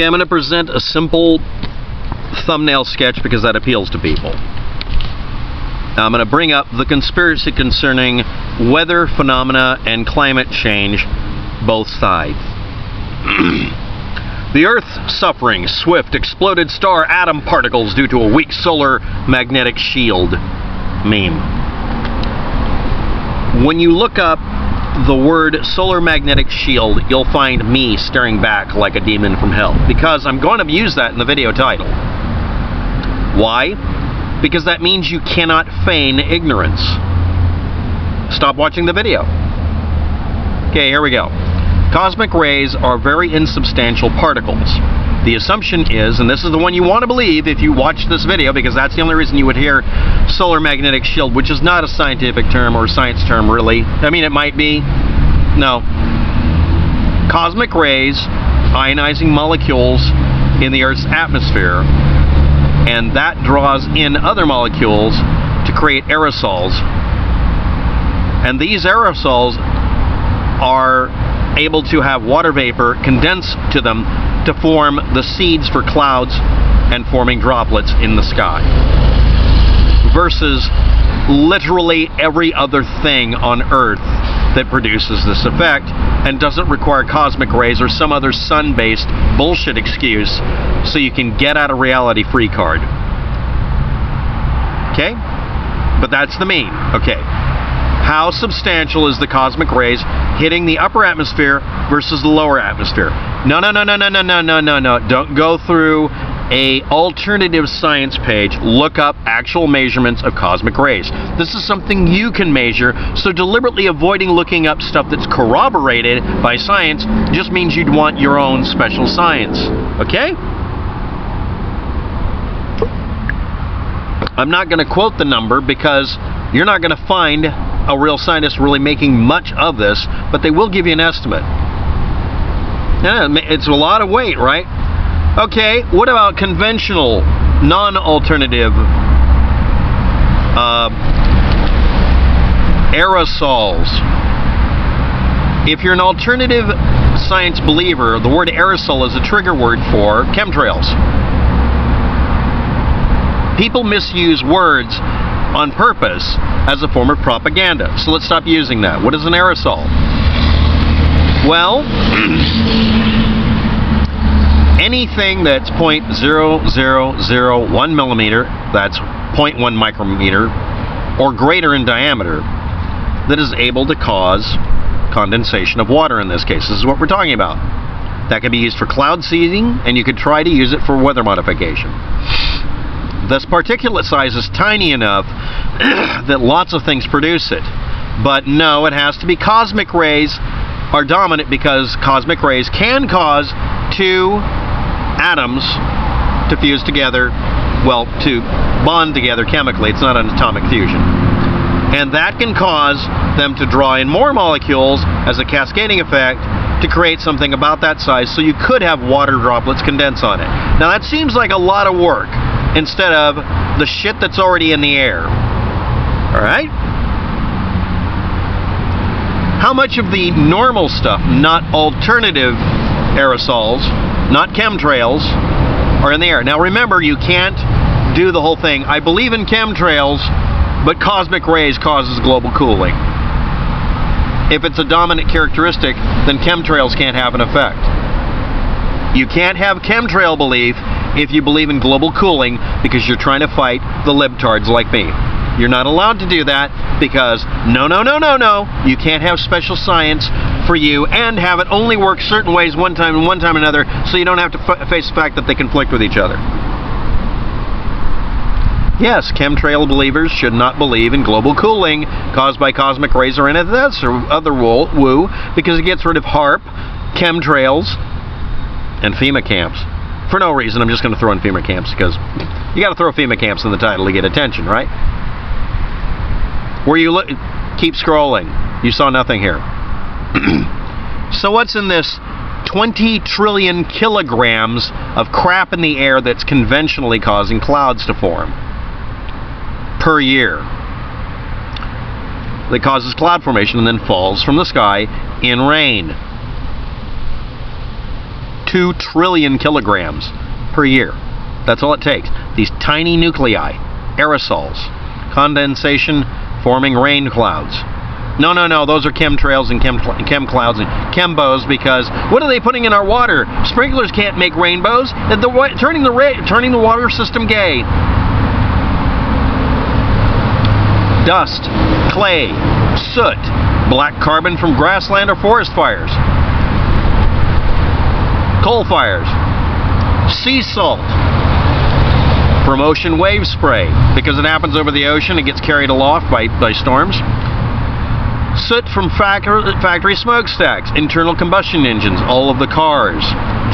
Okay, I'm going to present a simple thumbnail sketch because that appeals to people. I'm going to bring up the conspiracy concerning weather phenomena and climate change, both sides. The Earth suffering swift exploded star atom particles due to a weak solar magnetic shield meme. When you look up the word solar magnetic shield, you'll find me staring back like a demon from hell, because I'm going to use that in the video title. Why? Because that means you cannot feign ignorance. Stop watching the video. Okay, here we go. Cosmic rays are very insubstantial particles. The assumption is, and this is the one you want to believe if you watch this video, because that's the only reason you would hear solar magnetic shield, which is not a scientific term or science term, really. I mean, it might be. No. Cosmic rays, ionizing molecules in the Earth's atmosphere, and that draws in other molecules to create aerosols. And these aerosols are able to have water vapor condense to them to form the seeds for clouds and forming droplets in the sky. Versus literally every other thing on Earth that produces this effect and doesn't require cosmic rays or some other sun-based bullshit excuse so you can get out of reality free card. Okay? But that's the meme. Okay. How substantial is the cosmic rays hitting the upper atmosphere versus the lower atmosphere? No. Don't go through a alternative science page. Look up actual measurements of cosmic rays. This is something you can measure, so deliberately avoiding looking up stuff that's corroborated by science just means you'd want your own special science. Okay? I'm not going to quote the number because you're not going to find a real scientist really making much of this, but they will give you an estimate. Yeah, it's a lot of weight, right? Okay, what about conventional, non-alternative aerosols? If you're an alternative science believer, the word aerosol is a trigger word for chemtrails. People misuse words on purpose as a form of propaganda. So let's stop using that. What is an aerosol? Well, anything that's 0.0001 millimeter, that's 0.1 micrometer, or greater in diameter, that is able to cause condensation of water in this case. This is what we're talking about. That can be used for cloud seeding, and you could try to use it for weather modification. This particulate size is tiny enough that lots of things produce it. But no, it has to be cosmic rays are dominant, because cosmic rays can cause two atoms to fuse together, well, to bond together chemically. It's not an atomic fusion. And that can cause them to draw in more molecules as a cascading effect to create something about that size, so you could have water droplets condense on it. Now that seems like a lot of work instead of the shit that's already in the air. Alright? How much of the normal stuff, not alternative aerosols, not chemtrails, are in the air? Now remember, you can't do the whole thing. I believe in chemtrails, but cosmic rays causes global cooling. If it's a dominant characteristic, then chemtrails can't have an effect. You can't have chemtrail belief if you believe in global cooling, because you're trying to fight the libtards like me. You're not allowed to do that, because no, you can't have special science for you and have it only work certain ways one time and one time another, so you don't have to face the fact that they conflict with each other. Yes, chemtrail believers should not believe in global cooling caused by cosmic rays or any of this or other woo, because it gets rid of HAARP, chemtrails, and FEMA camps. For no reason, I'm just going to throw in FEMA camps, because you got to throw FEMA camps in the title to get attention, right? Where you look, keep scrolling. You saw nothing here. So what's in this 20 trillion kilograms of crap in the air that's conventionally causing clouds to form per year? That causes cloud formation and then falls from the sky in rain. 2 trillion kilograms per year. That's all it takes. These tiny nuclei, aerosols, condensation forming rain clouds. No, those are chemtrails and chem clouds and chembos, because what are they putting in our water? Sprinklers can't make rainbows. Turning the water system gay. Dust, clay, soot, black carbon from grassland or forest fires, coal fires, sea salt from ocean wave spray, because it happens over the ocean, it gets carried aloft by storms. Soot from factory smokestacks, internal combustion engines, all of the cars,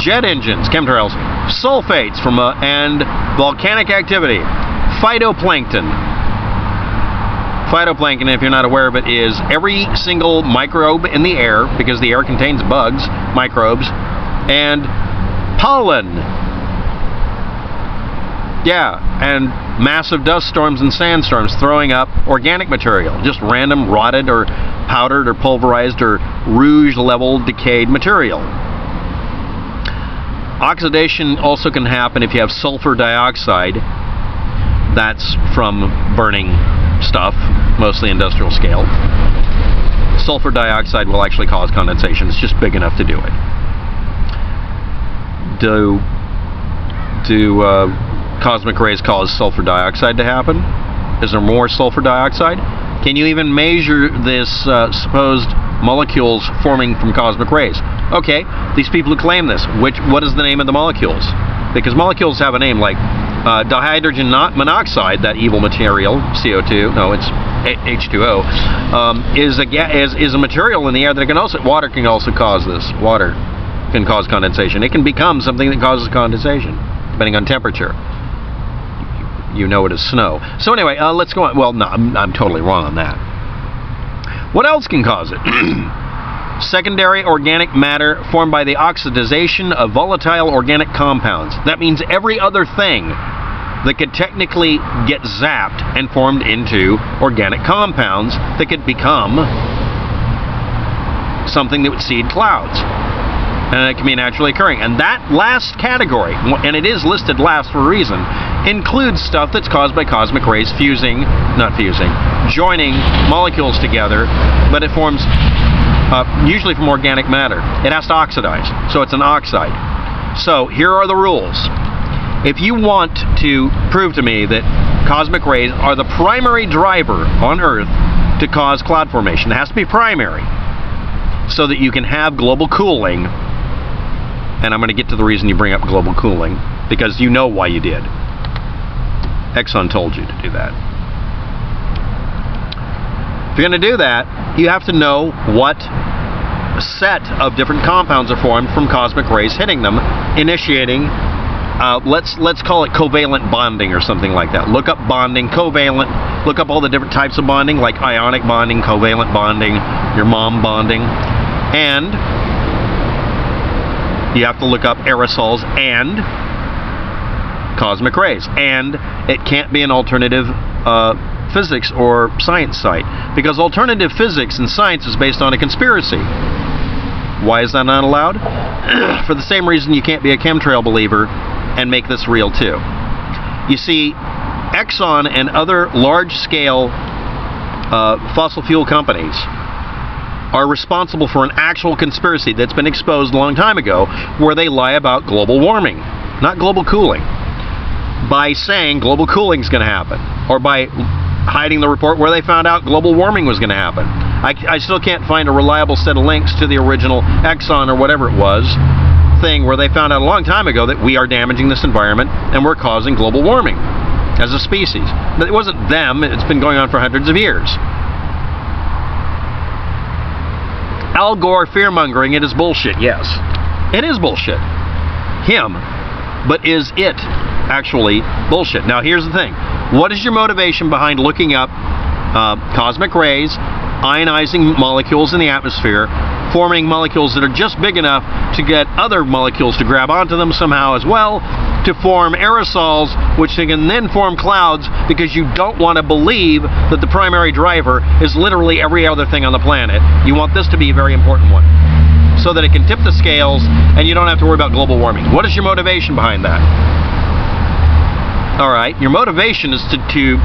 jet engines, chemtrails, sulfates from and volcanic activity, phytoplankton. Phytoplankton, if you're not aware of it, is every single microbe in the air, because the air contains bugs, microbes, and pollen. Yeah, and massive dust storms and sandstorms throwing up organic material, just random rotted or powdered or pulverized or rouge-level decayed material. Oxidation also can happen if you have sulfur dioxide. That's from burning stuff, mostly industrial scale. Sulfur dioxide will actually cause condensation. It's just big enough to do it. Do cosmic rays cause sulfur dioxide to happen? Is there more sulfur dioxide? Can you even measure this supposed molecules forming from cosmic rays? Okay, these people who claim this, what is the name of the molecules? Because molecules have a name, like dihydrogen monoxide, that evil material, CO2, no, it's H2O, is a material in the air that water can also cause this. Water can cause condensation. It can become something that causes condensation, depending on temperature. You know it as snow. So anyway, let's go on. Well, no, I'm totally wrong on that. What else can cause it? Secondary organic matter formed by the oxidization of volatile organic compounds. That means every other thing that could technically get zapped and formed into organic compounds that could become something that would seed clouds. And it can be naturally occurring. And that last category, and it is listed last for a reason, includes stuff that's caused by cosmic rays joining molecules together, but it forms usually from organic matter. It has to oxidize, so it's an oxide. So here are the rules. If you want to prove to me that cosmic rays are the primary driver on Earth to cause cloud formation, it has to be primary, so that you can have global cooling. And I'm going to get to the reason you bring up global cooling, because you know why you did. Exxon told you to do that. If you're going to do that, you have to know what set of different compounds are formed from cosmic rays hitting them, initiating, let's call it covalent bonding or something like that. Look up bonding, covalent, look up all the different types of bonding, like ionic bonding, covalent bonding, your mom bonding, and you have to look up aerosols and cosmic rays. And it can't be an alternative physics or science site, because alternative physics and science is based on a conspiracy. Why is that not allowed? For the same reason you can't be a chemtrail believer and make this real too. You see, Exxon and other large-scale fossil fuel companies are responsible for an actual conspiracy that's been exposed a long time ago, where they lie about global warming, not global cooling, by saying global cooling is going to happen, or by hiding the report where they found out global warming was going to happen. I still can't find a reliable set of links to the original Exxon or whatever it was thing where they found out a long time ago that we are damaging this environment and we're causing global warming as a species. But it wasn't them. It's been going on for hundreds of years. Al Gore fear-mongering, it is bullshit, yes. It is bullshit. Him. But is it actually bullshit? Now, here's the thing. What is your motivation behind looking up cosmic rays, ionizing molecules in the atmosphere, forming molecules that are just big enough to get other molecules to grab onto them somehow as well, to form aerosols, which can then form clouds, because you don't want to believe that the primary driver is literally every other thing on the planet. You want this to be a very important one. so that it can tip the scales and you don't have to worry about global warming. What is your motivation behind that? All right, your motivation is to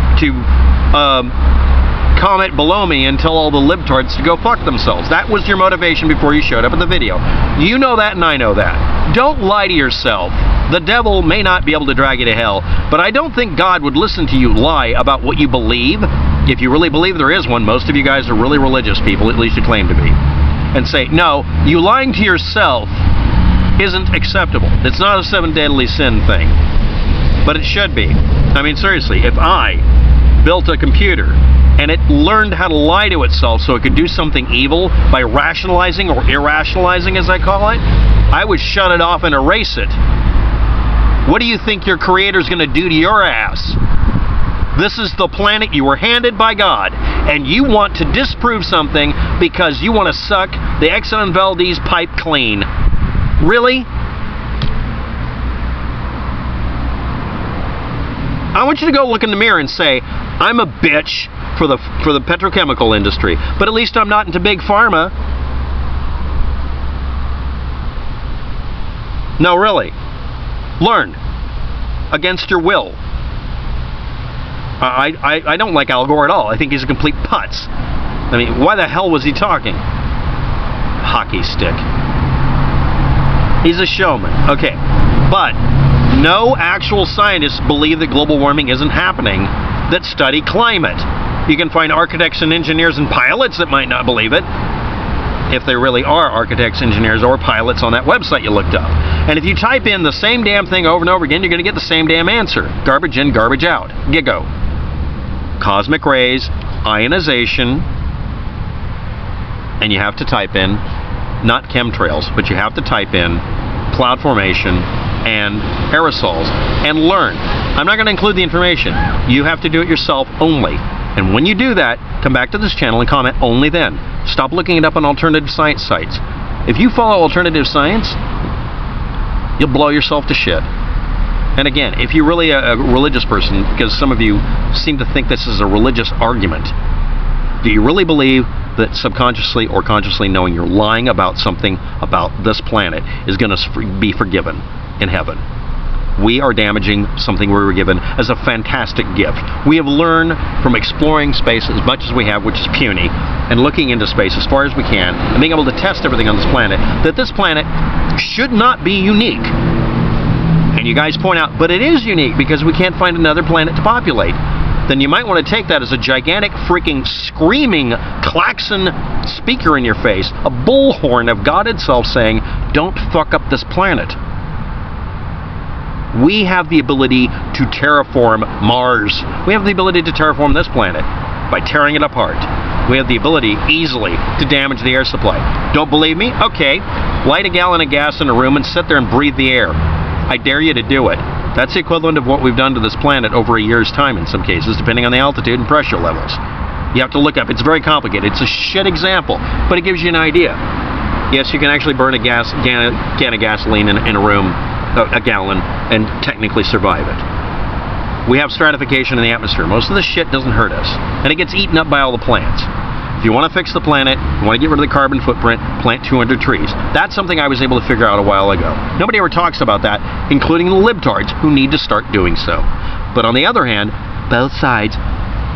comment below me and tell all the libtards to go fuck themselves. That was your motivation before you showed up in the video. You know that and I know that. Don't lie to yourself. The devil may not be able to drag you to hell, but I don't think God would listen to you lie about what you believe. If you really believe there is one, most of you guys are really religious people, at least you claim to be, and say, no, you lying to yourself isn't acceptable. It's not a 7 deadly sin thing, but it should be. I mean, seriously, if I built a computer and it learned how to lie to itself so it could do something evil by rationalizing or irrationalizing, as I call it, I would shut it off and erase it. What do you think your creator's going to do to your ass? This is the planet you were handed by God, and you want to disprove something because you want to suck the Exxon Valdez pipe clean. Really? I want you to go look in the mirror and say, I'm a bitch for the petrochemical industry, but at least I'm not into big pharma. No, really. Learn. Against your will. I don't like Al Gore at all. I think he's a complete putz. I mean, why the hell was he talking? Hockey stick. He's a showman. Okay. But no actual scientists believe that global warming isn't happening that study climate. You can find architects and engineers and pilots that might not believe it, if they really are architects, engineers, or pilots on that website you looked up. And if you type in the same damn thing over and over again, you're going to get the same damn answer. Garbage in, garbage out. Giggo. Cosmic rays, ionization, and you have to type in, not chemtrails, but you have to type in cloud formation and aerosols, and learn. I'm not going to include the information. You have to do it yourself only. And when you do that, come back to this channel and comment only then. Stop looking it up on alternative science sites. If you follow alternative science, you'll blow yourself to shit. And again, if you're really a religious person, because some of you seem to think this is a religious argument, do you really believe that subconsciously or consciously knowing you're lying about something about this planet is going to be forgiven in heaven? We are damaging something we were given as a fantastic gift. We have learned from exploring space as much as we have, which is puny, and looking into space as far as we can, and being able to test everything on this planet, that this planet should not be unique. And you guys point out, but it is unique because we can't find another planet to populate. Then you might want to take that as a gigantic freaking screaming klaxon speaker in your face, a bullhorn of God itself saying, don't fuck up this planet. We have the ability to terraform Mars. We have the ability to terraform this planet by tearing it apart. We have the ability easily to damage the air supply. Don't believe me? Okay. Light a gallon of gas in a room and sit there and breathe the air. I dare you to do it. That's the equivalent of what we've done to this planet over a year's time in some cases, depending on the altitude and pressure levels. You have to look up. It's very complicated. It's a shit example, but it gives you an idea. Yes, you can actually burn a can of gasoline in a room, a gallon, and technically survive it. We have stratification in the atmosphere. Most of the shit doesn't hurt us, and it gets eaten up by all the plants. If you want to fix the planet, you want to get rid of the carbon footprint, plant 200 trees. That's something I was able to figure out a while ago. Nobody ever talks about that, including the libtards who need to start doing so. But on the other hand, both sides,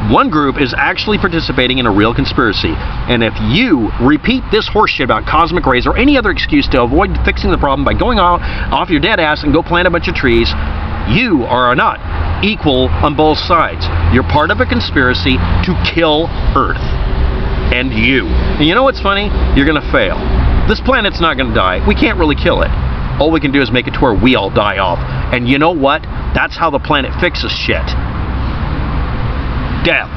one group is actually participating in a real conspiracy. And if you repeat this horseshit about cosmic rays or any other excuse to avoid fixing the problem by going off your dead ass and go plant a bunch of trees, you are not equal on both sides. You're part of a conspiracy to kill Earth. And you. And you know what's funny? You're going to fail. This planet's not going to die. We can't really kill it. All we can do is make it to where we all die off. And you know what? That's how the planet fixes shit. Death.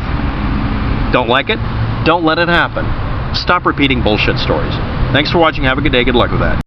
Don't like it? Don't let it happen. Stop repeating bullshit stories. Thanks for watching. Have a good day. Good luck with that.